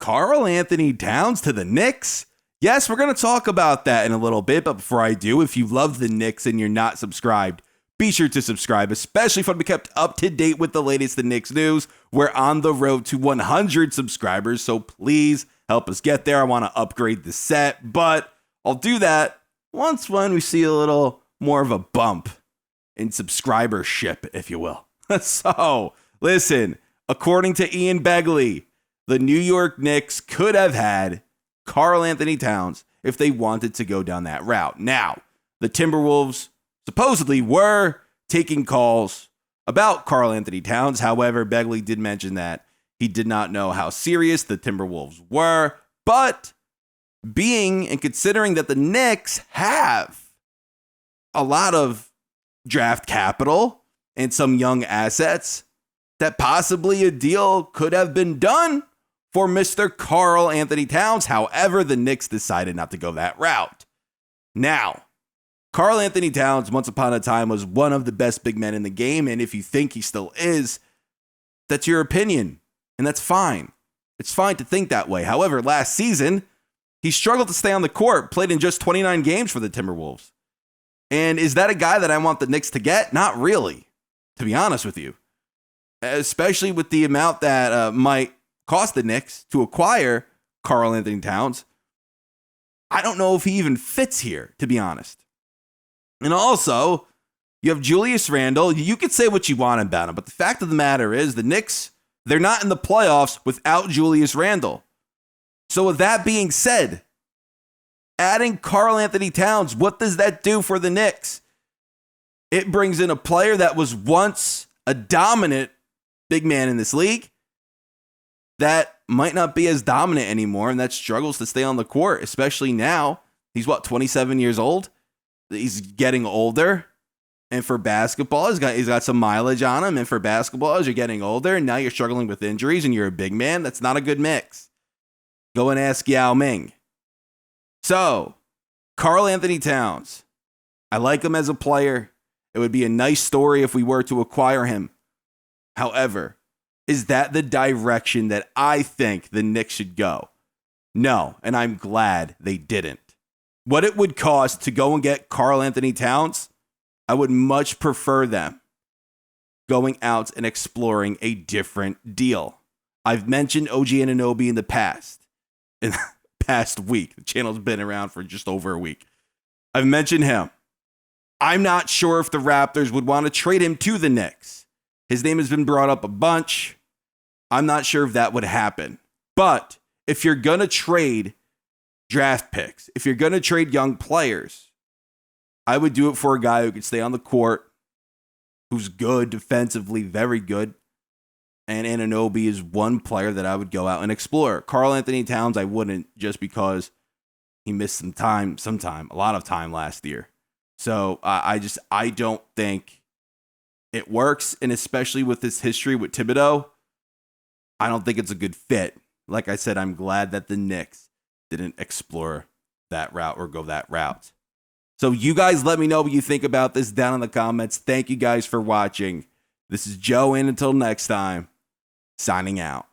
Karl-Anthony Towns to the Knicks? Yes, we're going to talk about that in a little bit, but before I do, if you love the Knicks and you're not subscribed, be sure to subscribe, especially if you want to be kept up to date with the latest in Knicks news. We're on the road to 100 subscribers, so please help us get there. I want to upgrade the set, but I'll do that once when we see a little more of a bump in subscribership, if you will. So, listen, according to Ian Begley, the New York Knicks could have had Karl-Anthony Towns if they wanted to go down that route. Now, the Timberwolves supposedly were taking calls about Karl-Anthony Towns. However, Begley did mention that he did not know how serious the Timberwolves were. But being and considering that the Knicks have a lot of draft capital and some young assets, that possibly a deal could have been done for Mr. Karl-Anthony Towns. However, the Knicks decided not to go that route. Now, Karl-Anthony Towns, once upon a time, was one of the best big men in the game, and if you think he still is, that's your opinion, and that's fine. It's fine to think that way. However, last season, he struggled to stay on the court, played in just 29 games for the Timberwolves. And is that a guy that I want the Knicks to get? Not really, to be honest with you. Especially with the amount that might cost the Knicks to acquire Karl-Anthony Towns. I don't know if he even fits here, to be honest. And also, you have Julius Randle. You could say what you want about him, but the fact of the matter is the Knicks, they're not in the playoffs without Julius Randle. So with that being said, adding Karl-Anthony Towns, what does that do for the Knicks? It brings in a player that was once a dominant big man in this league that might not be as dominant anymore and that struggles to stay on the court, especially now. He's 27 years old? He's getting older. And for basketball, he's got some mileage on him. And for basketball, as you're getting older and now you're struggling with injuries and you're a big man, that's not a good mix. Go and ask Yao Ming. So, Karl-Anthony Towns. I like him as a player. It would be a nice story if we were to acquire him. However, is that the direction that I think the Knicks should go? No, and I'm glad they didn't. What it would cost to go and get Karl-Anthony Towns, I would much prefer them going out and exploring a different deal. I've mentioned OG Anunoby in the past week. The channel's been around for just over a week. I've mentioned him. I'm not sure if the Raptors would want to trade him to the Knicks. His name has been brought up a bunch. I'm not sure if that would happen. But if you're going to trade draft picks, if you're going to trade young players, I would do it for a guy who could stay on the court, who's good defensively, very good. And Anunoby is one player that I would go out and explore. Karl-Anthony Towns, I wouldn't, just because he missed a lot of time last year. So I don't think it works. And especially with this history with Thibodeau, I don't think it's a good fit. Like I said, I'm glad that the Knicks didn't explore that route or go that route. So you guys let me know what you think about this down in the comments. Thank you guys for watching. This is Joe, and until next time, signing out.